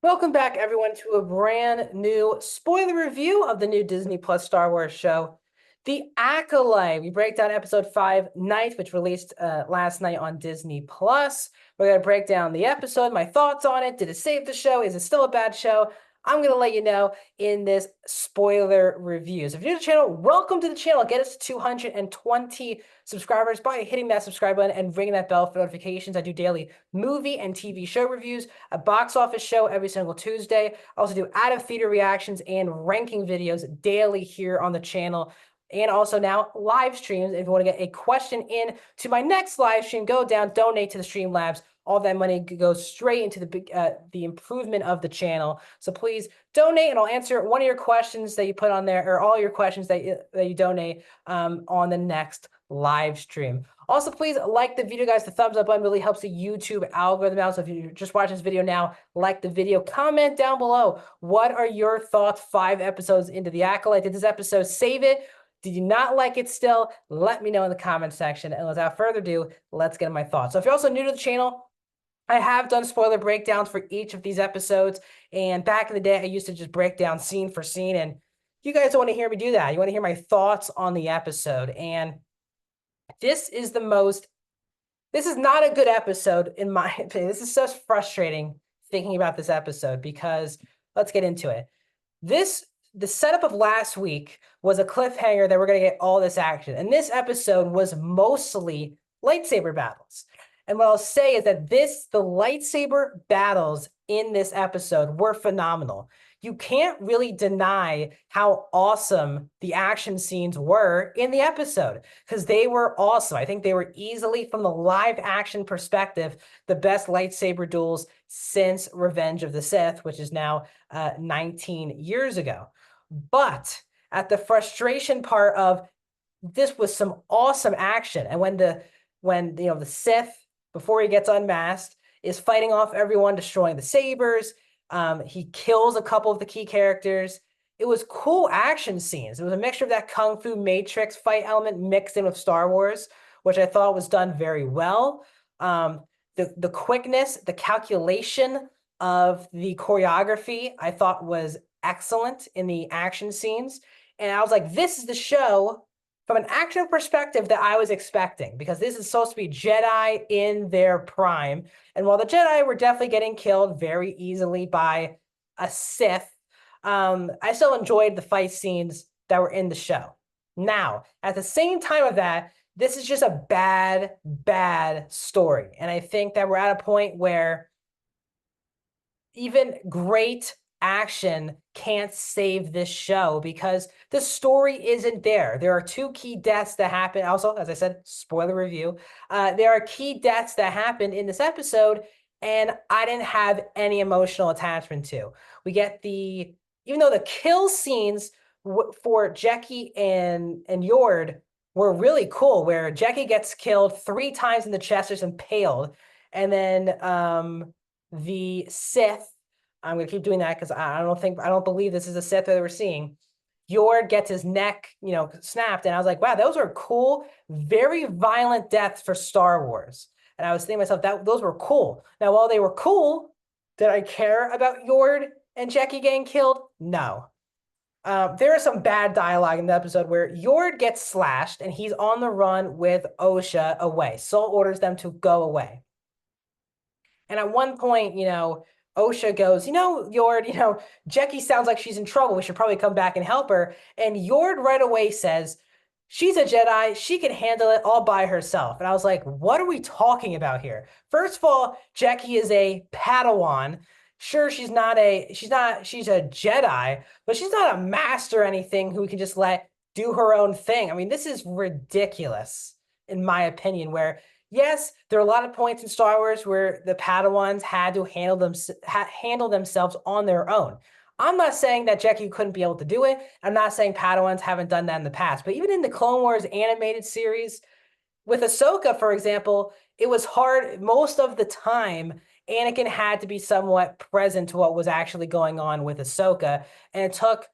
Welcome back, everyone, to a brand new spoiler review of the new Disney Plus Star Wars show, The Acolyte. We break down episode 5, Night, which released last night on Disney Plus. We're going to break down the episode, my thoughts on it. Did it save the show? Is it still a bad show? I'm going to let you know in this spoiler review. So if you're new to the channel, welcome to the channel. Get us to 220 subscribers by hitting that subscribe button and ringing that bell for notifications. I do daily movie and TV show reviews, a box office show every single Tuesday. I also do out-of-theater reactions and ranking videos daily here on the channel. And also now live streams. If you want to get a question in to my next live stream, go down, donate to the Streamlabs. All that money goes straight into the improvement of the channel. So please donate, and I'll answer one of your questions that you put on there, or all your questions that you donate on the next live stream. Also, please like the video, guys. The thumbs up button really helps the YouTube algorithm out. So if you're just watching this video now, like the video, comment down below. What are your thoughts 5 episodes into The Acolyte? Did this episode save it? Did you not like it still? Let me know in the comment section. And without further ado, let's get into my thoughts. So if you're also new to the channel, I have done spoiler breakdowns for each of these episodes. And back in the day, I used to just break down scene for scene. And you guys don't want to hear me do that. You want to hear my thoughts on the episode. And this is not a good episode, in my opinion. This is so frustrating thinking about this episode because let's get into it. The setup of last week was a cliffhanger that we're going to get all this action. And this episode was mostly lightsaber battles. And what I'll say is that the lightsaber battles in this episode were phenomenal. You can't really deny how awesome the action scenes were in the episode because they were awesome. I think they were easily, from the live action perspective, the best lightsaber duels since Revenge of the Sith, which is now 19 years ago. But at the frustration part of this was some awesome action. And when the Sith, before he gets unmasked, is fighting off everyone, destroying the sabers. He kills a couple of the key characters. It was cool action scenes. It was a mixture of that Kung Fu Matrix fight element mixed in with Star Wars, which I thought was done very well. The quickness, the calculation of the choreography, I thought was excellent in the action scenes. And I was like, this is the show from an action perspective that I was expecting, because this is supposed to be Jedi in their prime. And while the Jedi were definitely getting killed very easily by a Sith, I still enjoyed the fight scenes that were in the show. Now, at the same time of that, this is just a bad story. And I think that we're at a point where even great action can't save this show because the story isn't there. There are 2 key deaths that happen. Also, as I said, spoiler review. There are key deaths that happened in this episode, and I didn't have any emotional attachment to. We get even though the kill scenes for Jackie and Yord were really cool, where Jackie gets killed 3 times in the chest, just impaled, and then the Sith, I'm going to keep doing that because I don't believe this is a Sith that we're seeing. Yord gets his neck, snapped. And I was like, wow, those are cool, very violent deaths for Star Wars. And I was thinking to myself, that those were cool. Now, while they were cool, did I care about Yord and Jackie getting killed? No. There is some bad dialogue in the episode where Yord gets slashed and he's on the run with Osha away. Soul orders them to go away. And at one point, Osha goes, Yord, Jackie sounds like she's in trouble. We should probably come back and help her. And Yord right away says, she's a Jedi. She can handle it all by herself. And I was like, what are we talking about here? First of all, Jackie is a Padawan. Sure, she's a Jedi, but she's not a master or anything who we can just let do her own thing. I mean, this is ridiculous, in my opinion, where yes, there are a lot of points in Star Wars where the Padawans had to handle themselves on their own. I'm not saying that Jackie couldn't be able to do it. I'm not saying Padawans haven't done that in the past. But even in the Clone Wars animated series, with Ahsoka, for example, it was hard most of the time. Anakin had to be somewhat present to what was actually going on with Ahsoka. And it took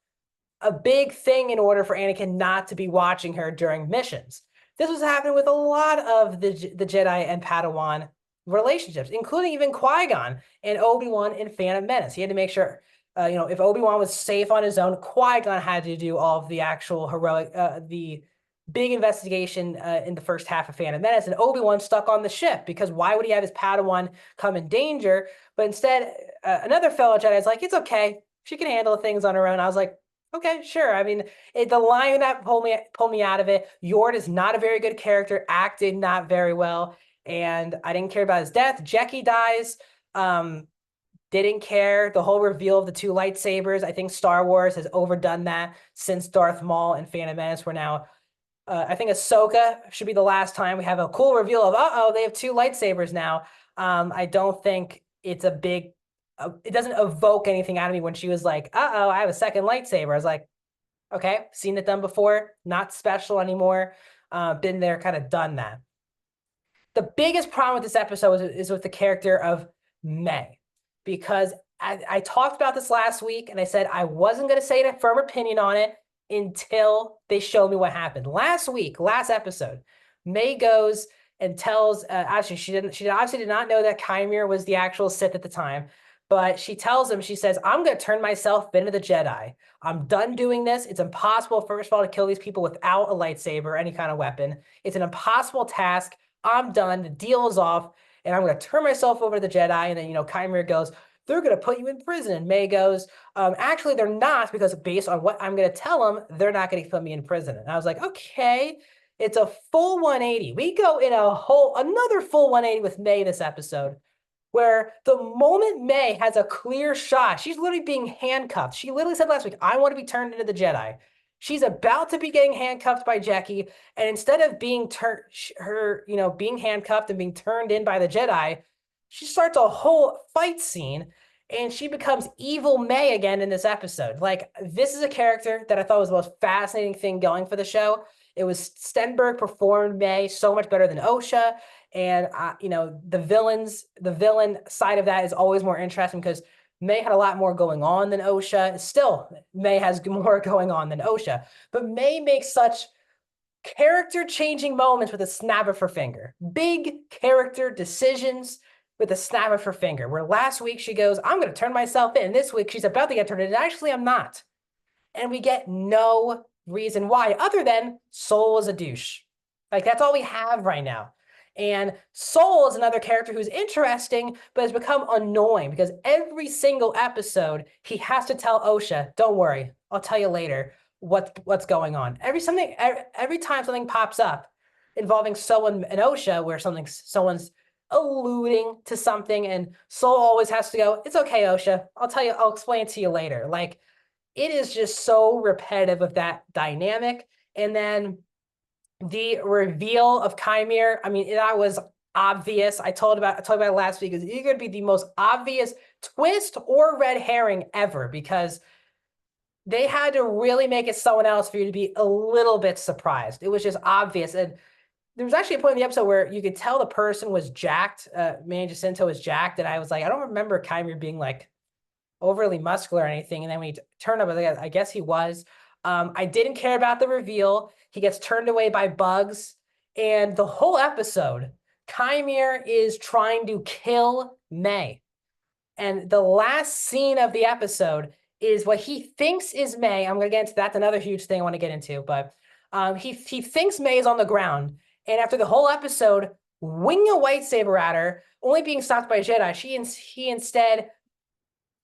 a big thing in order for Anakin not to be watching her during missions. This was happening with a lot of the Jedi and Padawan relationships, including even Qui-Gon and Obi-Wan in Phantom Menace. He had to make sure, if Obi-Wan was safe on his own, Qui-Gon had to do all of the actual heroic, the big investigation in the first half of Phantom Menace, and Obi-Wan stuck on the ship because why would he have his Padawan come in danger? But instead, another fellow Jedi is like, it's okay, she can handle things on her own. I was like, okay, sure. I mean, the line that pulled me out of it. Yord is not a very good character, acted not very well, and I didn't care about his death. Jackie dies. Didn't care. The whole reveal of the two lightsabers. I think Star Wars has overdone that since Darth Maul and Phantom Menace. We're now, I think Ahsoka should be the last time we have a cool reveal of, uh-oh, they have two lightsabers now. I don't think it's a big, it doesn't evoke anything out of me when she was like, uh-oh, I have a second lightsaber. I was like, okay, seen it done before, not special anymore. Been there, kind of done that. The biggest problem with this episode is with the character of May, because I talked about this last week and I said I wasn't going to say a firm opinion on it until they showed me what happened. Last week, last episode, May goes and tells, actually, she obviously did not know that Chimera was the actual Sith at the time, but she tells him, she says, I'm going to turn myself into the Jedi. I'm done doing this. It's impossible, first of all, to kill these people without a lightsaber or any kind of weapon. It's an impossible task. I'm done. The deal is off, and I'm going to turn myself over to the Jedi. And then, Chimera goes, they're going to put you in prison. And May goes, actually, they're not, because based on what I'm going to tell them, they're not going to put me in prison. And I was like, okay, it's a full 180. We go in another full 180 with May this episode, where the moment May has a clear shot, she's literally being handcuffed. She literally said last week, I want to be turned into the Jedi. She's about to be getting handcuffed by Jackie, and instead of being being handcuffed and being turned in by the Jedi, she starts a whole fight scene, and she becomes evil May again in this episode. Like, this is a character that I thought was the most fascinating thing going for the show. It was Stenberg performed May so much better than Osha, and the villain side of that is always more interesting because May had a lot more going on than Osha. Still, May has more going on than Osha, but May makes such character-changing moments with a snap of her finger. Big character decisions with a snap of her finger. Where last week she goes, I'm going to turn myself in. This week she's about to get turned in. Actually, I'm not. And we get no reason why, other than Soul is a douche. Like, that's all we have right now. And Soul is another character who's interesting, but has become annoying because every single episode, he has to tell Osha, don't worry, I'll tell you later what's going on. Every time something pops up involving Soul and Osha, where someone's alluding to something, and Soul always has to go, it's okay, Osha, I'll explain it to you later. Like, it is just so repetitive of that dynamic. And then the reveal of Chimera, I mean, that was obvious. I told about it last week. It's going to be the most obvious twist or red herring ever, because they had to really make it someone else for you to be a little bit surprised. It was just obvious. And there was actually a point in the episode where you could tell the person was jacked. Manny Jacinto was jacked. And I was like, I don't remember Chimera being like overly muscular or anything. And then when he turned up, I guess he was. I didn't care about the reveal. He gets turned away by Bugs. And the whole episode, Chimera is trying to kill May. And the last scene of the episode is what he thinks is May. I'm going to get into that. That's another huge thing I want to get into. But he thinks May is on the ground. And after the whole episode, winging a lightsaber at her, only being stopped by a Jedi, he instead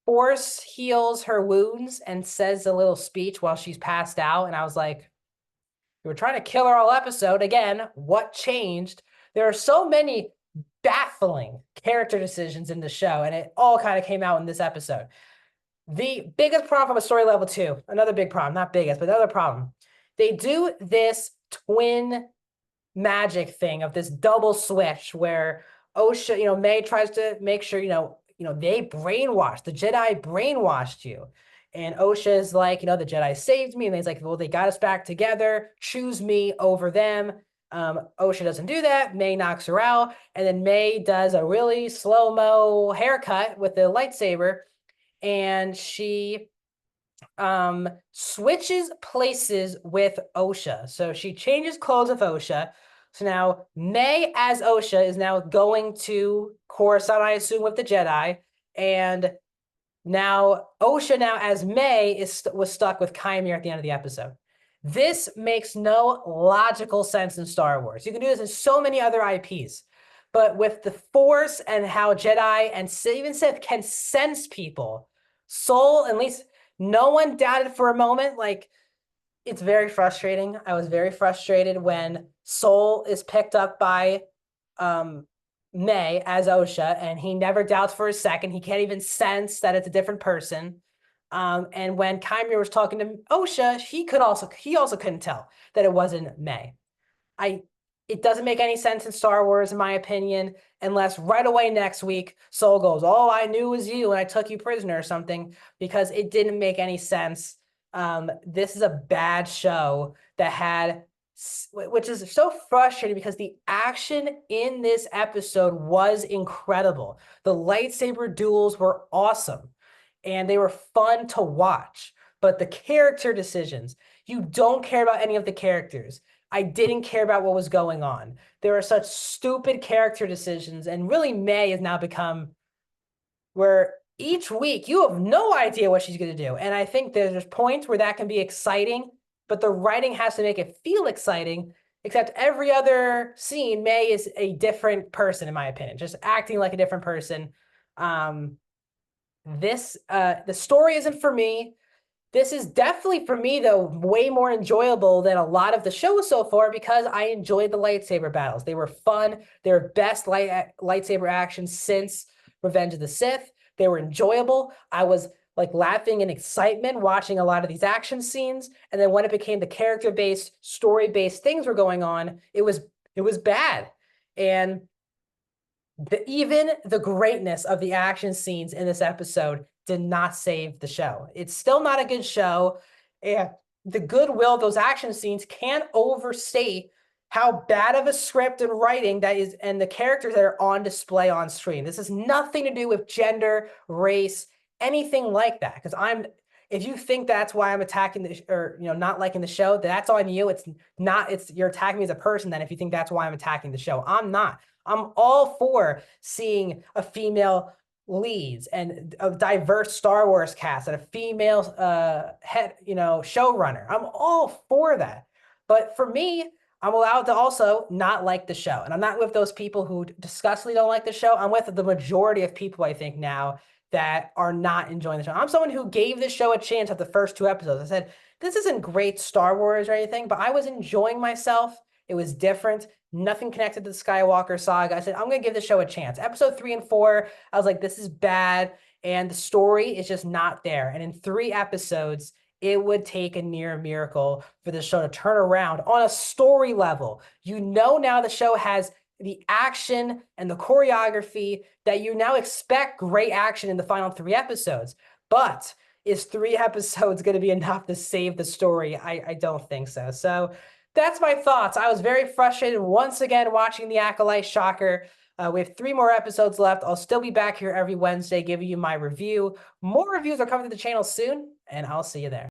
force heals her wounds and says a little speech while she's passed out. And I was like, we were trying to kill her all episode. Again, what changed? There are so many baffling character decisions in the show, and it all kind of came out in this episode. The biggest problem from a story level 2, another big problem, not biggest, but another problem. They do this twin magic thing of this double switch where Osha, May tries to make sure, they brainwashed, the Jedi brainwashed you. And Osha is like, the Jedi saved me. And he's like, well, they got us back together. Choose me over them. Osha doesn't do that. May knocks her out. And then May does a really slow-mo haircut with the lightsaber. And she switches places with Osha. So she changes clothes with Osha. So now May as Osha is now going to Coruscant, I assume, with the Jedi, and now Osha now as May was stuck with Chimere at the end of the episode. This makes no logical sense in Star Wars. You can do this in so many other IPs, but with the Force and how Jedi and even Sith can sense people, Soul, at least no one doubted for a moment. Like, it's very frustrating. I was very frustrated when Soul is picked up by May as Osha, and he never doubts for a second. He can't even sense that it's a different person. And when Chimera was talking to Osha, he also couldn't tell that it wasn't May. It doesn't make any sense in Star Wars, in my opinion, unless right away next week Soul goes, "Oh, I knew it was you and I took you prisoner," or something, because it didn't make any sense. This is a bad show that had, which is so frustrating because the action in this episode was incredible. The lightsaber duels were awesome and they were fun to watch, but the character decisions, you don't care about any of the characters. I didn't care about what was going on. There are such stupid character decisions, and really May has now become where each week you have no idea what she's going to do. And I think there's points where that can be exciting, but the writing has to make it feel exciting, except every other scene, May is a different person, in my opinion, just acting like a different person. The story isn't for me. This is definitely, for me, though, way more enjoyable than a lot of the shows so far because I enjoyed the lightsaber battles. They were fun. They were best lightsaber action since Revenge of the Sith. They were enjoyable. I was like laughing in excitement watching a lot of these action scenes. And then when it became the character-based, story-based things were going on, it was bad. And even the greatness of the action scenes in this episode did not save the show. It's still not a good show. And the goodwill of those action scenes can't overstate how bad of a script and writing that is, and the characters that are on display on screen. This has nothing to do with gender, race, anything like that. Because if you think that's why I'm attacking or not liking the show, that's on you. It's not. You're attacking me as a person. Then if you think that's why I'm attacking the show, I'm not. I'm all for seeing a female leads and a diverse Star Wars cast and a female head, showrunner. I'm all for that. But for me, I'm allowed to also not like the show. And I'm not with those people who disgustingly don't like the show. I'm with the majority of people, I think, now that are not enjoying the show. I'm someone who gave this show a chance at the first 2 episodes. I said, this isn't great Star Wars or anything, but I was enjoying myself. It was different. Nothing connected to the Skywalker saga. I said, I'm going to give this show a chance. Episode 3 and 4, I was like, this is bad. And the story is just not there. And in 3 episodes, it would take a near miracle for the show to turn around on a story level. Now the show has the action and the choreography that you now expect great action in the final 3 episodes. But is 3 episodes going to be enough to save the story? I don't think so. So that's my thoughts. I was very frustrated once again watching The Acolyte. Shocker. We have 3 more episodes left. I'll still be back here every Wednesday giving you my review. More reviews are coming to the channel soon, and I'll see you there.